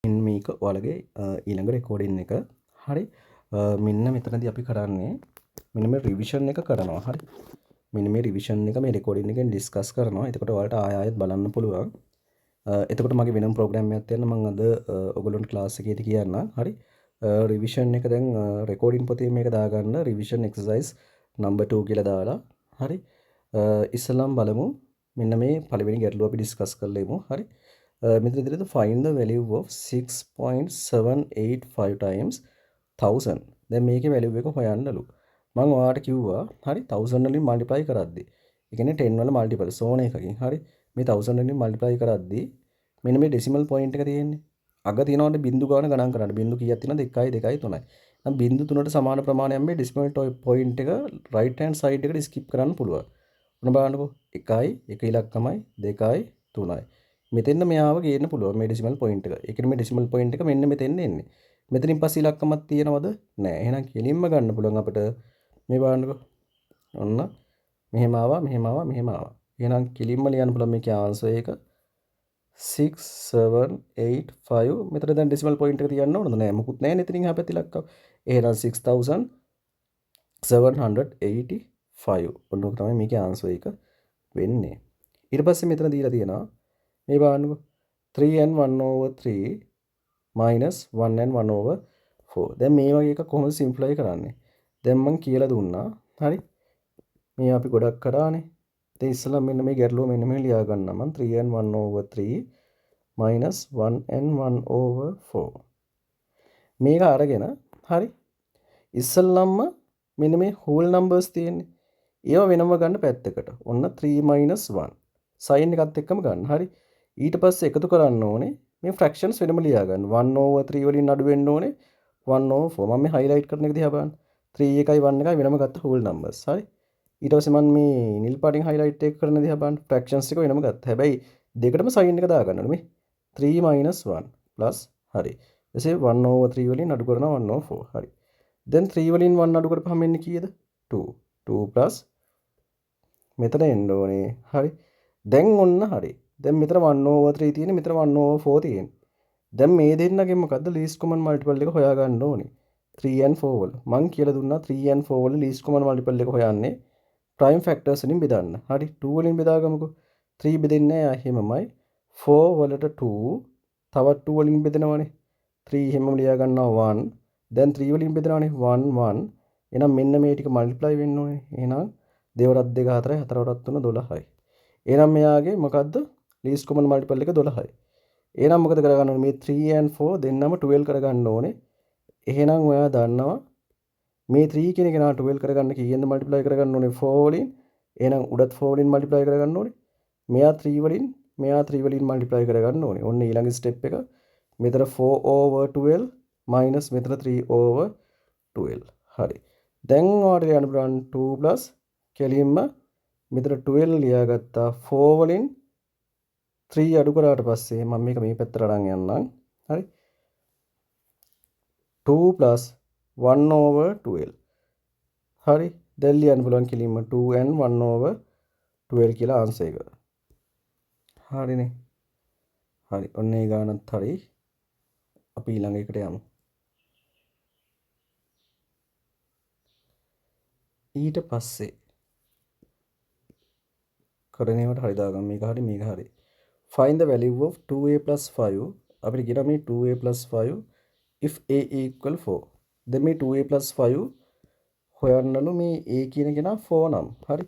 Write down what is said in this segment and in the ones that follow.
මේක ඔයාලගේ ඊළඟ රෙකෝඩින් එක. හරි. මෙන්න මෙතනදී අපි කරන්නේ මෙන්න මේ රිවිෂන් එක කරනවා. හරි. මෙන්න මේ රිවිෂන් එක මේ රෙකෝඩින් එකෙන් ඩිස්කස් කරනවා. එතකොට ඔයාලට ආයෙත් බලන්න පුළුවන්. එතකොට මගේ වෙනම ප්‍රෝග්‍රෑම් එකක් තියෙනවා. මම අද ඔයගොල්ලන්ට ක්ලාස් එකේදී කියන්නම්. හරි. රිවිෂන් එක දැන් රෙකෝඩින් පොතේ මේක දාගන්න රිවිෂන් එක්සර්සයිස් නම්බර් 2 කියලා දාලා. හරි. ඉස්සෙල්ලාම බලමු. මෙන්න මේ පළවෙනි ගැටලුව අපි ඩිස්කස් කරලා හරි. මෙතන ඉදිරියට find the value of 6.785 times 1000. දැන් මේකේ value එක හොයන්නලු. මම ඔයාලට කිව්වා හරි 1000 වලින් multiply කරද්දී. ඒ කියන්නේ 10 වල multiple සෝන එකකින් හරි මේ 1000 වලින් multiply කරද්දී මෙන්න මේ decimal point එක තියෙන්නේ. අග තියනවනේ බිංදු ගාන ගණන් කරන්න. බිංදු කීයක් තියෙනවද? 1 2 3යි. නම් බිංදු 3ට සමාන ප්‍රමාණයක් මේ decimal point එක right hand side එකට skip කරන්න පුළුවන්. ඔන්න බලන්නකෝ 1යි 1 ඉලක්කමයි 2යි 3යි. මෙතෙන්ද මෙයාව ගේන්න පුළුවන් මේ ඩෙසිමල් පොයින්ට් එක. ඒ කියන්නේ මේ ඩෙසිමල් පොයින්ට් එක මෙන්න මෙතෙන් එන්නේ. මෙතනින් පස්සේ ඉලක්කමක් තියෙනවද? නෑ. එහෙනම් කෙලින්ම ගන්න පුළුවන් අපිට මේ බලන්නකෝ. ඔන්න මෙහෙම ආවා මෙහෙම ආවා මෙහෙම ආවා. එහෙනම් කෙලින්ම ලියන්න පුළුවන් මේකේ ආන්සර් එක 6785. මෙතන දැන් ඩෙසිමල් පොයින්ට් එක තියන්න ඕනද? නෑ. මොකුත් නෑ නේ එතනින් හැපැති ඉලක්කම. එහෙනම් 6785. ඔන්න ඔක තමයි මේකේ ආන්සර් එක වෙන්නේ. ඊට පස්සේ මෙතන දීලා තියෙනවා මේ බලන්නකෝ 3n1/3 minus 1n1/4. දැන් මේ වගේ එකක් කොහොමද සිම්ප්ලයි කරන්නේ? දැන් මම කියලා දුන්නා. හරි. මේ අපි ගොඩක් කරානේ. දැන් ඉස්සෙල්ලා මෙන්න මේ ගැටලුව මෙන්න මෙහෙම ලියා ගන්නම් මම 3n1/3 minus 1n1/4. මේක අරගෙන හරි. ඉස්සෙල්ලාම මෙන්න මේ whole numbers තියෙන්නේ. ඒව වෙනම ගන්න පැත්තකට. ඔන්න 3 minus 1. sin එකත් එක්කම ගන්න. හරි. ඊට පස්සේ එකතු කරන්න ඕනේ මේ ෆ්‍රැක්ෂන්ස් වෙනම ලියා ගන්න 1/3 වලින් අඩු වෙන්න ඕනේ 1/4. මම මේ highlight කරන එක දිහා බලන්න 3 එකයි 1 එකයි වෙනම ගත්ත whole numbers. හරි. ඊට පස්සේ මම මේ නිල් පාටින් highlight එක කරන දිහා බලන්න ෆ්‍රැක්ෂන්ස් එක වෙනම ගත්තා. හැබැයි දෙකටම sin එක දා ගන්න ඕනේ මේ 3 1 plus හරි. එසේ 1/3 වලින් අඩු කරනවා 1/4. හරි. then 3 වලින් 1 අඩු කරපුවම එන්නේ කීයද? 2. 2 plus මෙතන එන්න ඕනේ. හරි. දැන් ඔන්න හරි. දැන් මෙතන 1/3 තියෙන්නේ මෙතන 1/4 තියෙන්නේ. දැන් මේ දෙන්නගෙන් මොකද්ද least common multiple එක හොයාගන්න ඕනේ. 3 and 4 වල. මං කියලා දුන්නා 3 and 4 වල least common multiple එක හොයන්නේ prime factors වලින් බෙදන්න. හරි 2 වලින් බෙදාගමුකෝ. 3 බෙදෙන්නේ නැහැ එහෙමමයි. 4 වලට 2 තවත් 2 වලින් බෙදනවනේ. 3 එහෙමම ලියා ගන්නවා 1. දැන් 3 වලින් බෙදනවනේ 1 1. එහෙනම් මෙන්න මේ ටික multiply වෙන්න ඕනේ. එහෙනම් 2 වරක් 2 4යි 4 වරක් 3 12යි. එහෙනම් මෙයාගේ මොකද්ද? least common multiple එක 12යි. එහෙනම් මොකද කරගන්න ඕනේ? මේ 3 and 4 දෙන්නම 12 කරගන්න ඕනේ. එහෙනම් ඔයා දන්නවා මේ 3 කියන කෙනා 12 කරගන්න කීයෙන්ද multiply කරගන්න ඕනේ 4 වලින්. එහෙනම් උඩත් 4 වලින් multiply කරගන්න ඕනේ. මෙයා 3 වලින් මෙයා 3 වලින් multiply කරගන්න ඕනේ. ඔන්න ඊළඟ step එක. මෙතන 4/12 minus මෙතන 3/12. හරි. දැන් ඔයාලට ලියන්න පුළුවන් 2 කෙලින්ම මෙතන 12 ලියාගත්තා 4 වලින් 3 අඩු කරාට පස්සේ මම මේක මේ පැත්තට අරන් යන්නම්. හරි. 2 plus 1/12. හරි. දැන් ලියන්න පුළුවන් කෙලින්ම 2n 1/12 කියලා ආන්සර් එක. හරිනේ. හරි. ඔන්න ඒ ගානත් හරි. අපි ඊළඟ එකට යමු. ඊට පස්සේ කරණේවට හරි දාගන්න මේක හරි මේක හරි. Find the value of 2a plus 5. අපිට කියනවා මේ 2a plus 5 if a equal 4. දැන් මේ 2a plus 5 හොයන්නලු මේ a කියන කෙනා 4 නම්. හරි.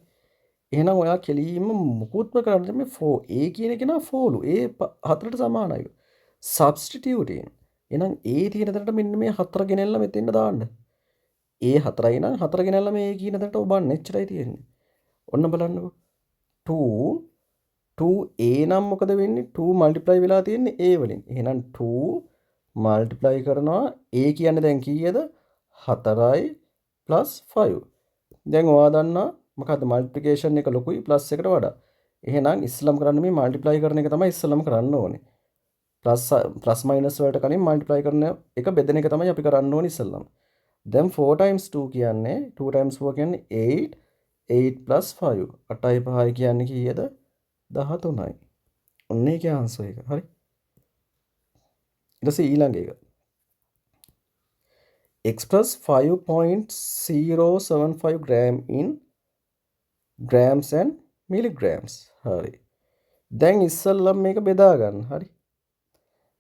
එහෙනම් ඔයා කෙලින්ම මුකුත්ම කරන්න මේ 4 a කියන කෙනා 4ලු. a 4ට සමානයි. substituting. එහෙනම් a තියෙන තැනට මෙන්න මේ 4 ගෙනල්ලා මෙතෙන්ට දාන්න. a 4යි නම් 4 ගෙනල්ලා මේ a කියන තැනට ඔබන්න එච්චරයි තියෙන්නේ. ඔන්න බලන්නකෝ. 2a නම් මොකද වෙන්නේ 2 multiply වෙලා තියෙන්නේ a වලින්. එහෙනම් 2 multiply කරනවා a කියන්නේ දැන් කීයද 4යි plus 5. දැන් ඔයා දන්නා මොකද්ද multiplication එක ලොකුයි plus එකට වඩා. එහෙනම් ඉස්සලම් කරන්න මේ multiply කරන එක තමයි ඉස්සලම් කරන්න ඕනේ. plus minus වලට කලින් multiply කරන එක බෙදෙන එක තමයි අපි කරන්න ඕනේ ඉස්සලම්. දැන් 4 times 2 කියන්නේ 2 times 4 කියන්නේ 8 8 plus 5 8යි 5යි කියන්නේ කීයද 13යි. ඔන්න ඒකේ ආන්සර් එක. හරි. ඊට පස්සේ ඊළඟ එක x plus 5.075 gram in grams and milligrams. හරි. දැන් ඉස්සල්ලා මේක බෙදා ගන්න. හරි.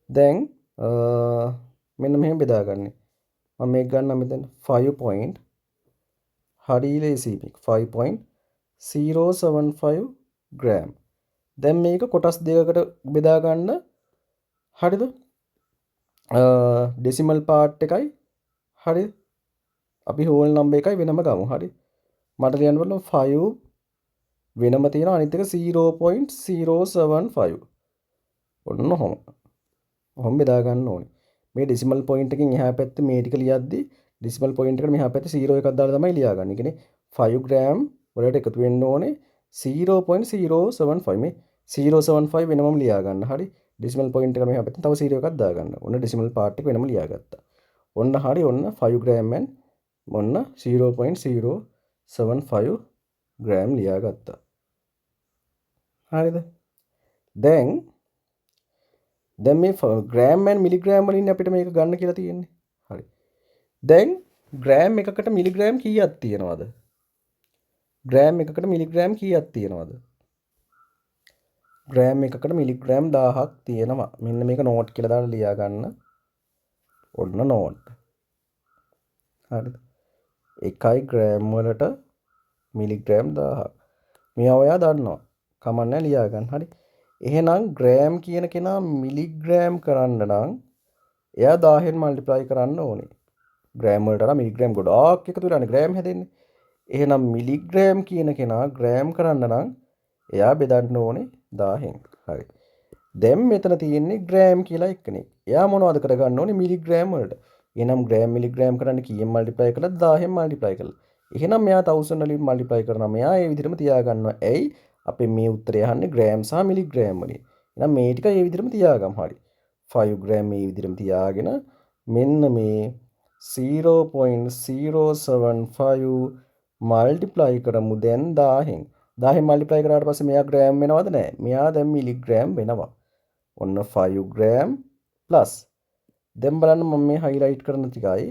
දැන් මෙන්න මෙහෙම බෙදාගන්නේ. මම මේක ගන්නම් මෙතන 5 point හරි ලේසි මේක 5.075 gram. දැන් මේක කොටස් දෙකකට බෙදා ගන්න. හරිද? ඩෙසිමල් පාර්ට් එකයි හරි අපි හෝල් නම්බර් එකයි වෙනම ගමු. හරි. මට ලියන්න බලන්න 5 වෙනම තියෙනවා අනිත් එක 0.075. ඔන්න ඔහොම. ඔහොම බෙදා ගන්න ඕනේ. මේ ඩෙසිමල් පොයින්ට් එකකින් එහා පැත්තේ මේ ටික ලියද්දි ඩෙසිමල් පොයින්ට් එකට මෙහා පැත්තේ 0 එකක් දාලා තමයි ලියාගන්නේ. ඒ කියන්නේ 5 ග්‍රෑම් වලට එකතු වෙන්න ඕනේ 0.075. මේ 0.75 වෙනමම ලියා ගන්න. හරි. ඩෙසිමල් පොයින්ට් එකට මෙහා පැත්තේ තව 0 එකක් දා ගන්න. ඔන්න ඩෙසිමල් පාර්ට් එක වෙනම ලියාගත්තා. ඔන්න හරි. ඔන්න 5 ග්‍රෑම් and ඔන්න 0.075 ග්‍රෑම් ලියාගත්තා. හරිද? දැන් මේ ග්‍රෑම් and මිලිග්‍රෑම් වලින් අපිට මේක ගන්න කියලා තියෙන්නේ. හරි. දැන් ග්‍රෑම් එකකට මිලිග්‍රෑම් කීයක් තියෙනවද? ග්‍රෑම් එකකට මිලිග්‍රෑම් කීයක් තියෙනවද? ග්‍රෑම් එකකට මිලිග්‍රෑම් 1000ක් තියෙනවා. මෙන්න මේක නෝට් කියලා දාලා ලියා ගන්න. ඔන්න නෝට්. හරිද? එකයි ග්‍රෑම් වලට මිලිග්‍රෑම් 1000ක්. මෙයා ඔයා දන්නවා. කමන්නේ ලියා ගන්න. හරි. එහෙනම් ග්‍රෑම් කියන කෙනා මිලිග්‍රෑම් කරන්න නම් එයා 1000න් මල්ටිප්ලයි කරන්න ඕනේ. ග්‍රෑම් වලට නම් මිලිග්‍රෑම් ගොඩාක් එකතු වෙලානේ ග්‍රෑම් හැදෙන්නේ. එහෙනම් මිලිග්‍රෑම් කියන කෙනා ග්‍රෑම් කරන්න නම් එයා බෙදන්න ඕනේ 1000න්. හරි. දැන් මෙතන තියෙන්නේ ග්‍රෑම් කියලා එක්කනේ. එයා මොනවද කරගන්න ඕනේ මිලිග්‍රෑම් වලට. එහෙනම් ග්‍රෑම් මිලිග්‍රෑම් කරන්න කීයෙන් මල්ටිප්ලයි කළාද 1000න් මල්ටිප්ලයි කළා. එහෙනම් මෙයා 1000 වලින් මල්ටිප්ලයි කරනවා. මෙයා ඒ විදිහටම තියාගන්නවා. ඇයි? අපේ මේ උත්තරය අහන්නේ ග්‍රෑම් සහ මිලිග්‍රෑම් වලින්. එහෙනම් මේ ටික ඒ විදිහටම තියාගමු. හරි. 5 ග්‍රෑම් මේ විදිහටම තියාගෙන මෙන්න මේ 0.075 මල්ටිප්ලයි කරමු දැන් 1000න්. 1000න් මල්ටිප්ලයි කරාට පස්සේ මෙයා ග්‍රෑම් වෙනවද නැහැ? මෙයා දැන් මිලිග්‍රෑම් වෙනවා. ඔන්න 5 ග්‍රෑම් ප්ලස් දැන් බලන්න මම මේ හයිලයිට් කරන ටිකයි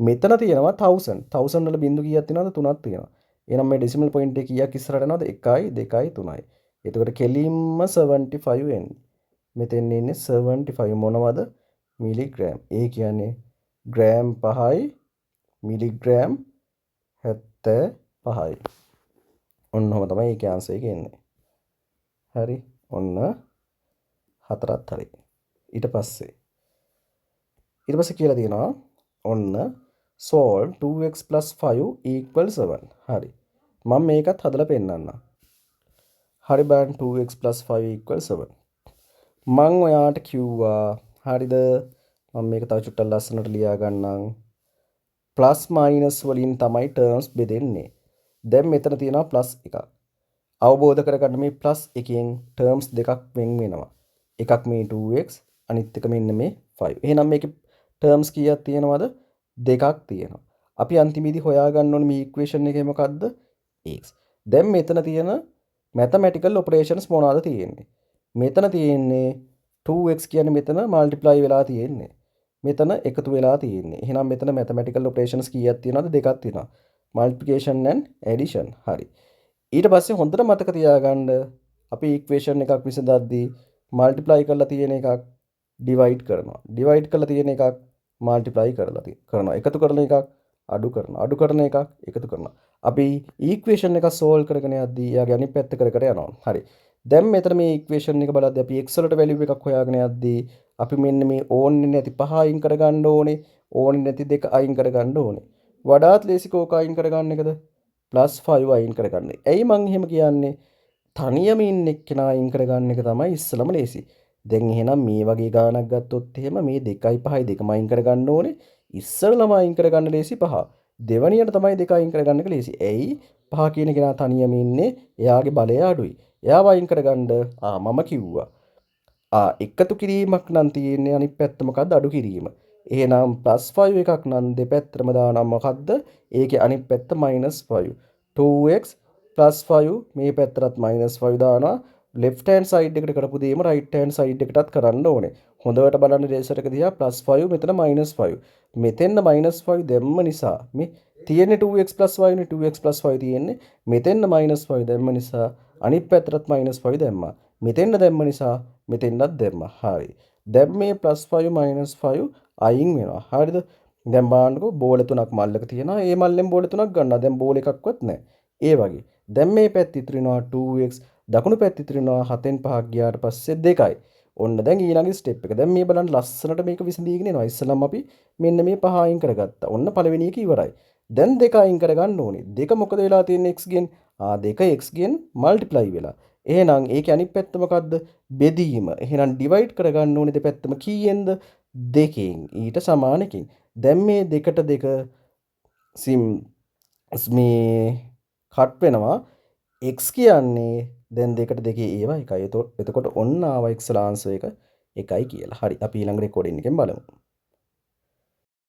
මෙතන තියෙනවා 1000. 1000 වල බිංදු කීයක් තියෙනවද? 3ක් තියෙනවා. එහෙනම් මේ ඩෙසිමල් පොයින්ට් එක කීයක් ඉස්සරහට යනවද? 1යි 2යි 3යි. එතකොට කෙලින්ම 75 එන්නේ. මෙතෙන් ඉන්නේ 75 මොනවද? මිලිග්‍රෑම්. ඒ කියන්නේ ග්‍රෑම් 5යි මිලිග්‍රෑම් 75යි. ඔන්න ඔහම තමයි ඒකේ ආන්සර් එක එන්නේ. හරි. ඔන්න හතරත් හරි. ඊට පස්සේ කියලා තියෙනවා ඔන්න solve 2x plus 5 equals 7. හරි. මම මේකත් හදලා පෙන්නන්නම්. හරි බලන්න 2x plus 5 equals 7. මං ඔයාට කිව්වා හරිද? මම මේක තව චුට්ටක් ලස්සනට ලියා ගන්නම්. ප්ලස් මයිනස් වලින් තමයි ටර්ම්ස් බෙදෙන්නේ. දැන් මෙතන තියෙනවා ප්ලස් එකක්. අවබෝධ කරගන්න මේ ප්ලස් එකෙන් ටර්ම්ස් දෙකක් වෙන් වෙනවා. එකක් මේ 2x අනිත් එක මෙන්න මේ 5. එහෙනම් මේකේ ටර්ම්ස් කීයක් තියෙනවද? දෙකක් තියෙනවා. අපි අන්තිමේදී හොයාගන්න ඕනේ මේ ඉක්වේෂන් එකේ මොකද්ද? x. දැන් මෙතන තියෙන මැතමැටිකල් ඔපරේෂන්ස් මොනවාද තියෙන්නේ? මෙතන තියෙන්නේ 2x කියන්නේ මෙතන මල්ටිප්ලයි වෙලා තියෙන්නේ. මෙතන එකතු වෙලා තියෙන්නේ. එහෙනම් මෙතන මැතමැටිකල් ඔපරේෂන්ස් කීයක් තියෙනවද? දෙකක් තියෙනවා. මල්ටිප්ලිකේෂන් and ඇඩිෂන්. හරි. ඊට පස්සේ හොඳට මතක තියාගන්න අපි ඉක්වේෂන් එකක් විසඳද්දී මල්ටිප්ලයි කරලා තියෙන එකක් ඩිවයිඩ් කරනවා. ඩිවයිඩ් කරලා තියෙන එකක් මල්ටිප්ලයි කරනවා. එකතු කරන එකක් අඩු කරනවා. අඩු කරන එකක් එකතු කරනවා. අපි ඉක්වේෂන් එක සෝල්ව් කරගෙන යද්දී යාගේ අනිත් පැත්ත කර යනවා. හරි. දැන් මෙතන මේ ඉක්වේෂන් එක බලද්දී අපි x වලට වැලියු එකක් හොයාගෙන යද්දී අපි මෙන්න මේ ඕන්නේ නැති 5 අයින් කරගන්න ඕනේ. ඕනේ නැති 2 අයින් කරගන්න ඕනේ. වඩාත් ලේසි කෝක අයින් කරගන්න එකද? +5 අයින් කරගන්න. ඇයි මං එහෙම කියන්නේ? තනියම ඉන්න එක්කෙනා අයින් කරගන්න එක තමයි ඉස්සලම ලේසි. දැන් එහෙනම් මේ වගේ ගානක් ගත්තොත් එහෙම මේ 2යි 5යි දෙකම අයින් කරගන්න ඕනේ. ඉස්සරලම අයින් කරගන්න ලේසි 5. දෙවනියට තමයි 2 අයින් කරගන්න එක ලේසි. ඇයි? 5 කියන කෙනා තනියම ඉන්නේ. එයාගේ බලය අඩුයි. එයාව අයින් කරගන්න මම කිව්වා. එකතු කිරීමක් නම් තියෙන්නේ අනිත් පැත්ත මොකද්ද? අඩු කිරීම. එහෙනම් +5 එකක් නම් දෙපැත්තටම දානවා මොකද්ද? ඒකේ අනිත් පැත්ත -5. 2x +5 මේ පැත්තටත් -5 දානවා. left hand side එකට කරපු දේම right hand side එකටත් කරන්න ඕනේ. හොඳට බලන්න රේසර් එක දිහා +5 මෙතන -5. මෙතෙන්න -5 දැම්ම නිසා මේ තියෙන්නේ 2x + y නේ 2x + y තියෙන්නේ. මෙතෙන්න -5 දැම්ම නිසා අනිත් පැත්තටත් -5 දැම්මා. මෙතෙන්න දැම්ම නිසා මෙතෙන්නත් දැම්මා. හරි. දැන් මේ +5 -5 අයින් වෙනවා. හරිද? දැන් බලන්නකෝ බෝල තුනක් මල්ලක තියෙනවා. ඒ මල්ලෙන් බෝල තුනක් ගන්නවා. දැන් බෝල එකක්වත් නැහැ. ඒ වගේ. දැන් මේ පැත්ත ඉතුරු වෙනවා 2x. දකුණු පැත්ත ඉතුරු වෙනවා 7න් 5ක් ගියාට පස්සේ 2යි. ඔන්න දැන් ඊළඟ ස්ටෙප් එක. දැන් මේ බලන්න ලස්සනට මේක විසඳීගෙන එනවා. ඉස්සෙල්ලාම අපි මෙන්න මේ 5 අයින් කරගත්තා. ඔන්න පළවෙනි එක ඉවරයි. දැන් 2 අයින් කරගන්න ඕනේ. 2 මොකද වෙලා තියෙන්නේ x ගෙන්? 2 x ගෙන් මල්ටිප්ලයි වෙලා. එහෙනම් ඒකේ අනිත් පැත්ත මොකද්ද? බෙදීම. එහෙනම් ඩිවයිඩ් කරගන්න ඕනේ දෙපැත්තම කීයෙන්ද? 2කින්. ඊට සමාන එකකින්. දැන් මේ 2ට 2 මේ කට් වෙනවා. x කියන්නේ දැන් 2ට 2 ඒවා එකයි. එතකොට ඔන්න ආවා x ලා ආන්සර් එක 1යි කියලා. හරි. අපි ඊළඟ රෙකෝඩින් එකෙන් බලමු.